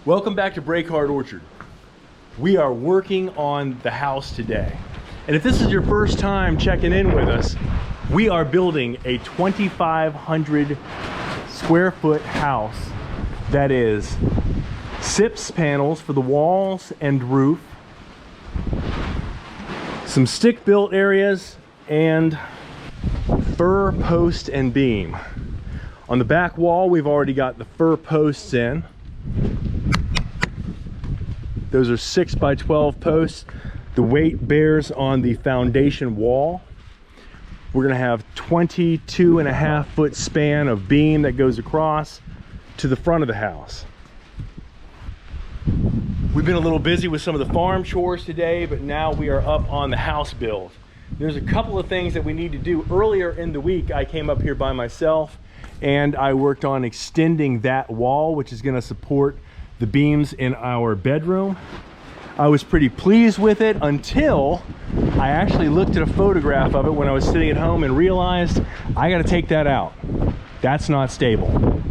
Welcome back to Break Hard Orchard. We are working on the house today. And if this is your first time checking in with us, we are building a 2,500 square foot house that is SIPS panels for the walls and roof, some stick built areas, and fir post and beam. On the back wall, we've already got the fir posts in. Those are 6 by 12 posts. The weight bears on the foundation wall. We're gonna have 22.5 foot span of beam that goes across to the front of the house. We've been a little busy with some of the farm chores today, but now we are up on the house build. There's a couple of things that we need to do. Earlier in the week, I came up here by myself and I worked on extending that wall, which is gonna support the beams in our bedroom. I was pretty pleased with it until I actually looked at a photograph of it when I was sitting at home and realized I got to take that out. That's not stable.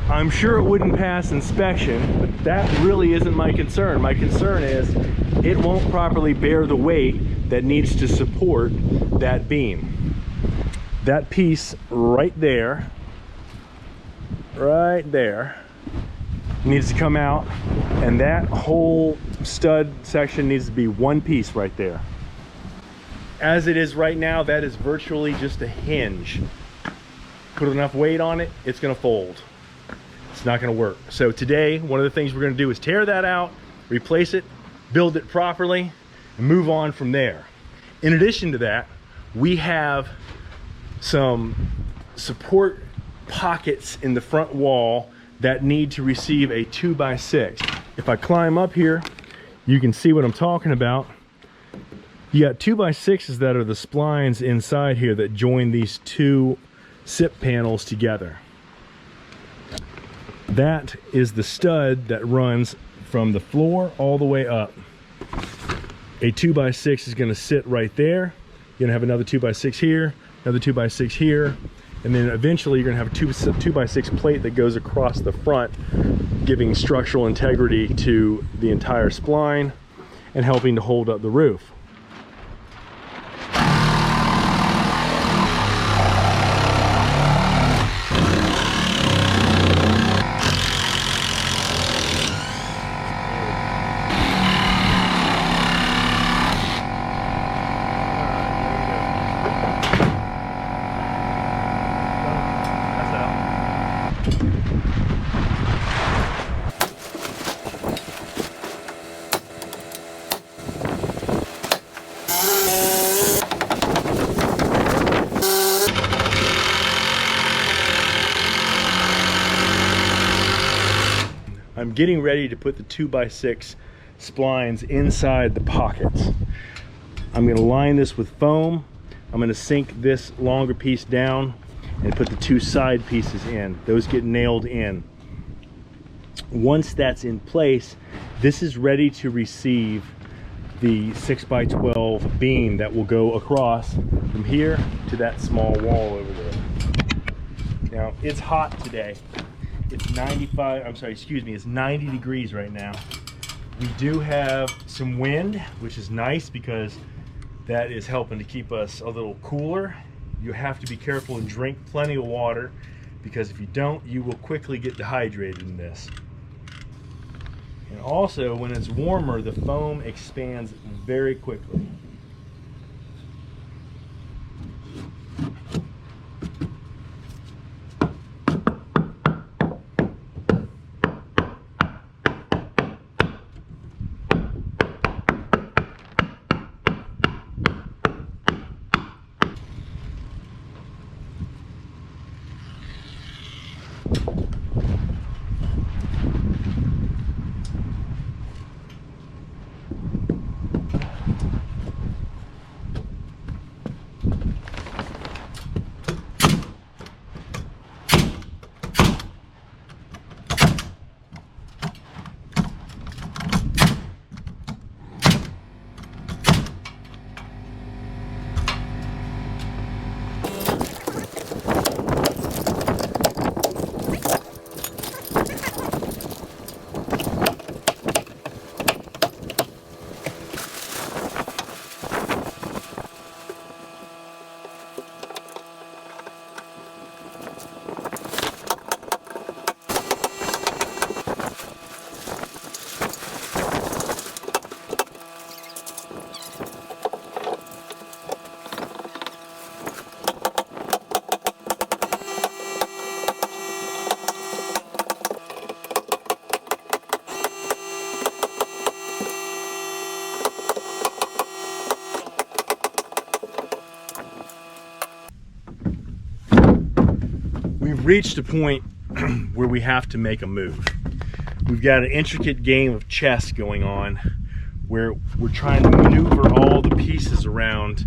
I'm sure it wouldn't pass inspection, but that really isn't my concern. My concern is it won't properly bear the weight that needs to support that beam. That piece right there needs to come out, and that whole stud section needs to be one piece right there. As it is right now, that is virtually just a hinge. Put enough weight on it, it's gonna fold. It's not gonna work. So today, one of the things we're gonna do is tear that out, replace it, build it properly, and move on from there. In addition to that, we have some support pockets in the front wall that need to receive a 2x6. If I climb up here, you can see what I'm talking about. You got 2x6s that are the splines inside here that join these two SIP panels together. That is the stud that runs from the floor all the way up. A 2x6 is gonna sit right there. You're gonna have another 2x6 here, another 2x6 here, and then eventually you're gonna have a 2x6 plate that goes across the front, giving structural integrity to the entire spline and helping to hold up the roof. I'm getting ready to put the 2x6 splines inside the pockets. I'm going to line this with foam. I'm going to sink this longer piece down and put the two side pieces in. Those get nailed in. Once that's in place, this is ready to receive the 6x12 beam that will go across from here to that small wall over there. Now, it's hot today. It's it's 90 degrees right now. We do have some wind, which is nice because that is helping to keep us a little cooler. You have to be careful and drink plenty of water, because if you don't, you will quickly get dehydrated in this. And also, when it's warmer, the foam expands very quickly. reached a point where we have to make a move. We've got an intricate game of chess going on where we're trying to maneuver all the pieces around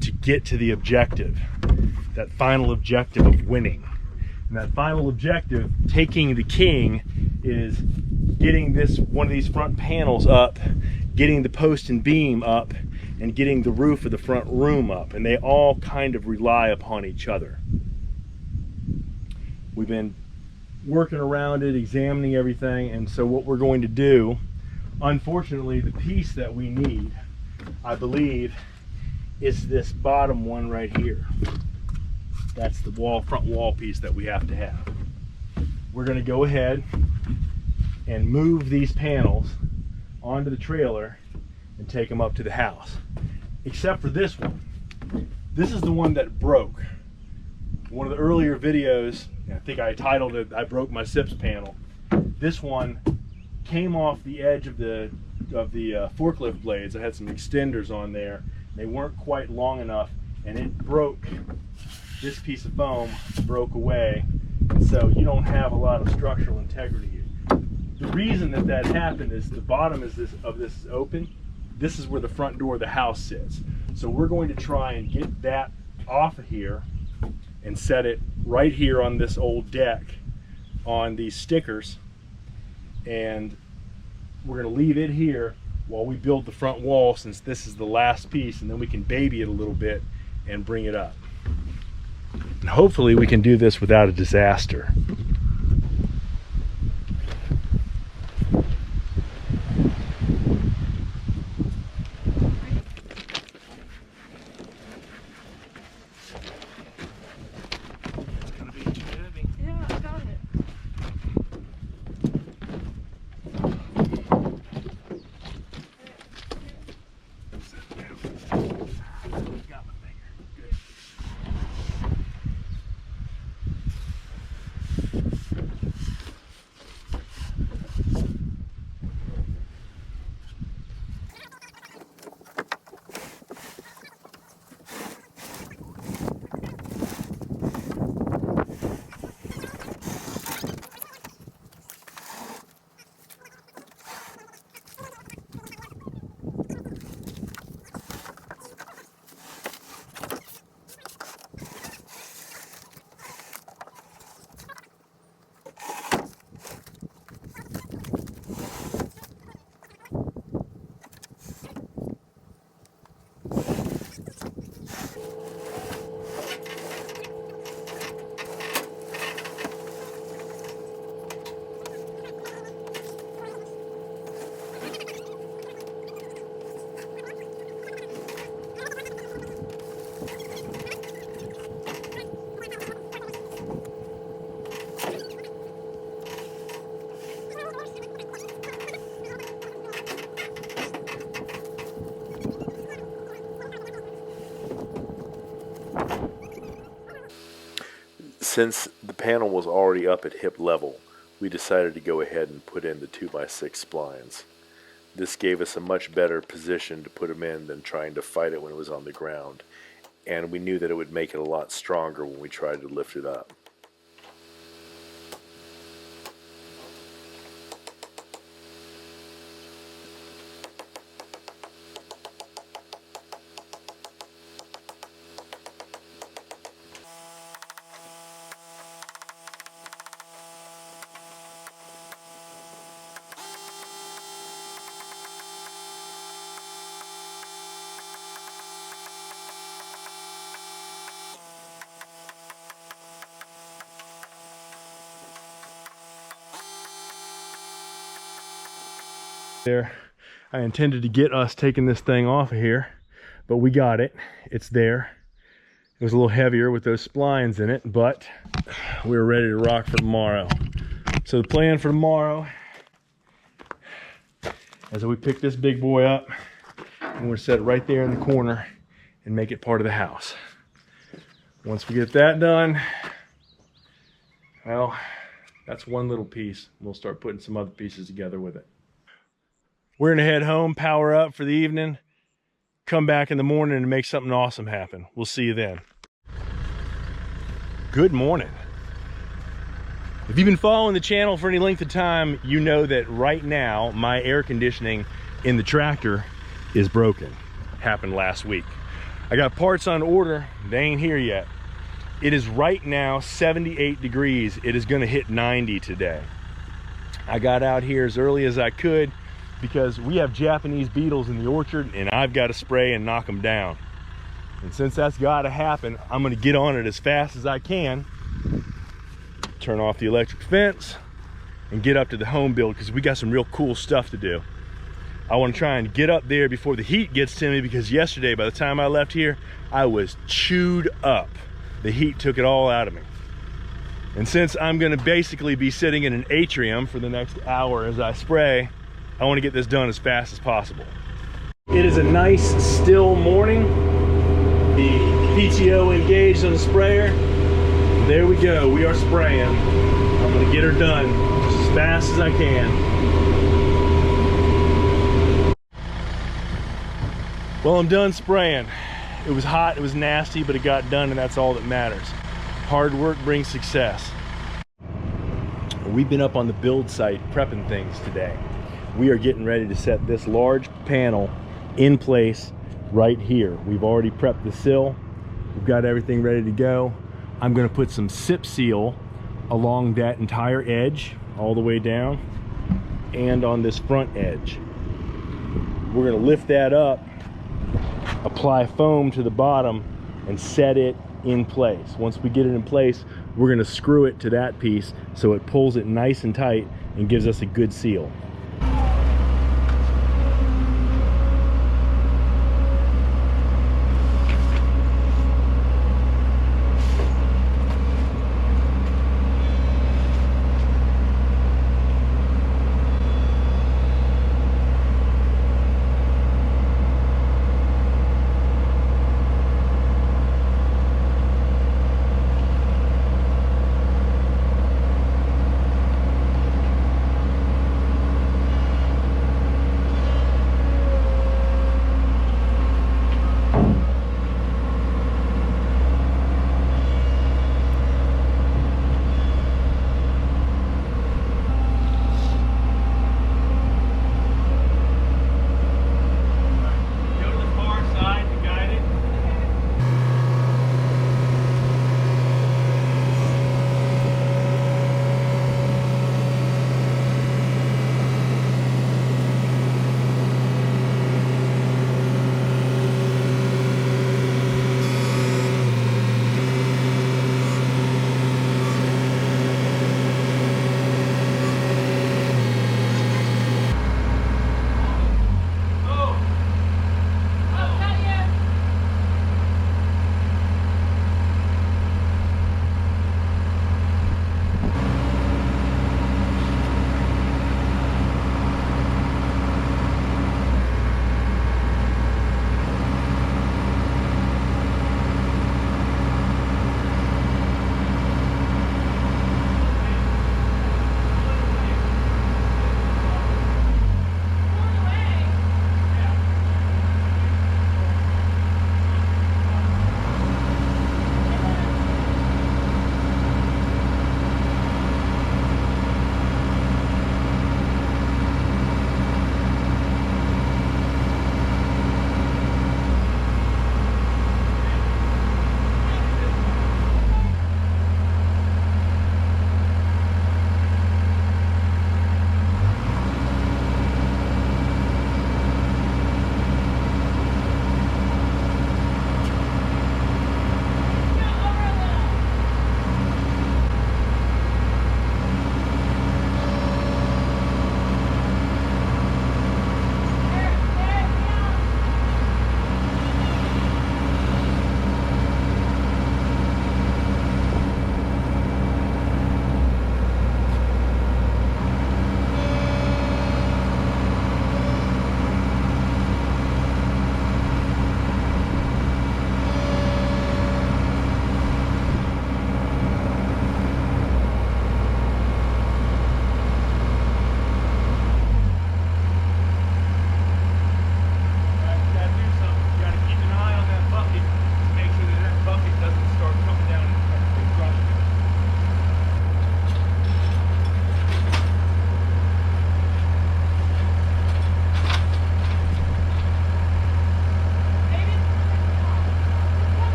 to get to the objective, that final objective of winning. And that final objective, taking the king, is getting one of these front panels up, getting the post and beam up, and getting the roof of the front room up. And they all kind of rely upon each other. We've been working around it, examining everything, and so what we're going to do, unfortunately, the piece that we need, I believe, is this bottom one right here. That's the front wall piece that we have to have. We're going to go ahead and move these panels onto the trailer and take them up to the house. Except for this one. This is the one that broke. One of the earlier videos, I think I titled it, I broke my SIPS panel. This one came off the edge of the forklift blades. I had some extenders on there. They weren't quite long enough, and it broke. This piece of foam broke away, so you don't have a lot of structural integrity here. The reason that happened is the bottom of this is open. This is where the front door of the house sits. So we're going to try and get that off of here and set it right here on this old deck on these stickers, and we're going to leave it here while we build the front wall, since this is the last piece, and then we can baby it a little bit and bring it up. And hopefully we can do this without a disaster. Since the panel was already up at hip level, we decided to go ahead and put in the 2x6 splines. This gave us a much better position to put them in than trying to fight it when it was on the ground, and we knew that it would make it a lot stronger when we tried to lift it up. There, I intended to get us taking this thing off of here, but we got it. It's there. It was a little heavier with those splines in it, but we were ready to rock for tomorrow. So the plan for tomorrow is that we pick this big boy up and we're set it right there in the corner and make it part of the house. Once we get that done, well, that's one little piece. We'll start putting some other pieces together with it. We're gonna head home, power up for the evening, come back in the morning and make something awesome happen. We'll see you then. Good morning. If you've been following the channel for any length of time, you know that right now my air conditioning in the tractor is broken. Happened last week. I got parts on order, they ain't here yet. It is right now 78 degrees. It is gonna hit 90 today. I got out here as early as I could because we have Japanese beetles in the orchard and I've got to spray and knock them down. And since that's gotta happen, I'm gonna get on it as fast as I can, turn off the electric fence, and get up to the home build because we got some real cool stuff to do. I want to try and get up there before the heat gets to me because yesterday, by the time I left here, I was chewed up. The heat took it all out of me. And since I'm going to basically be sitting in an atrium for the next hour as I spray, I want to get this done as fast as possible. It is a nice, still morning. The PTO engaged on the sprayer. There we go, we are spraying. I'm gonna get her done as fast as I can. Well, I'm done spraying. It was hot, it was nasty, but it got done and that's all that matters. Hard work brings success. We've been up on the build site prepping things today. We are getting ready to set this large panel in place right here. We've already prepped the sill. We've got everything ready to go. I'm going to put some sip seal along that entire edge all the way down and on this front edge. We're going to lift that up, apply foam to the bottom, and set it in place. Once we get it in place, we're going to screw it to that piece so it pulls it nice and tight and gives us a good seal.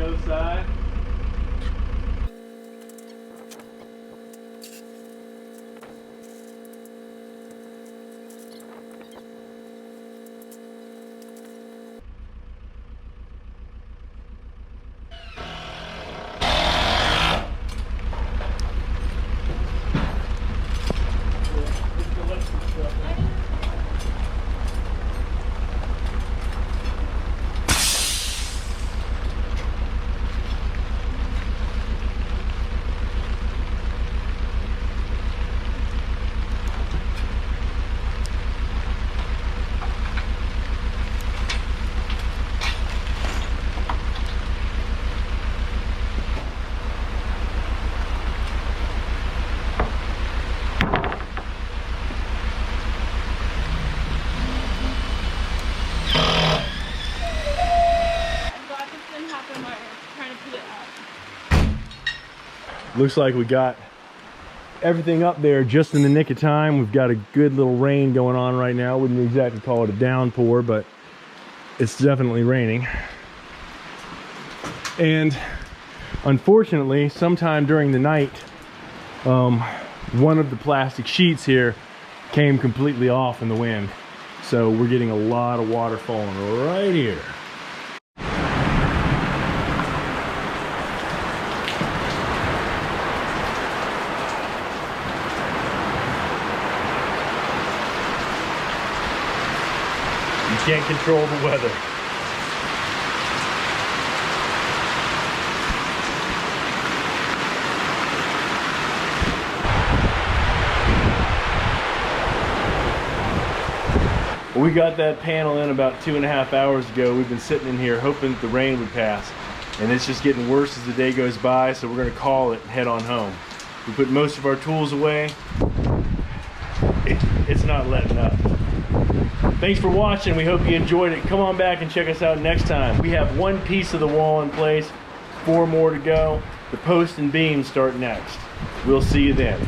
the other side. Looks like we got everything up there just in the nick of time. We've got a good little rain going on right now. Wouldn't exactly call it a downpour, but it's definitely raining. And unfortunately, sometime during the night, one of the plastic sheets here came completely off in the wind. So we're getting a lot of water falling right here. You can't control the weather. We got that panel in about 2.5 hours ago. We've been sitting in here hoping that the rain would pass, and it's just getting worse as the day goes by, so we're going to call it and head on home. We put most of our tools away. It's not letting up. Thanks for watching. We hope you enjoyed it. Come on back and check us out next time. We have one piece of the wall in place, 4 more to go. The post and beams start next. We'll see you then.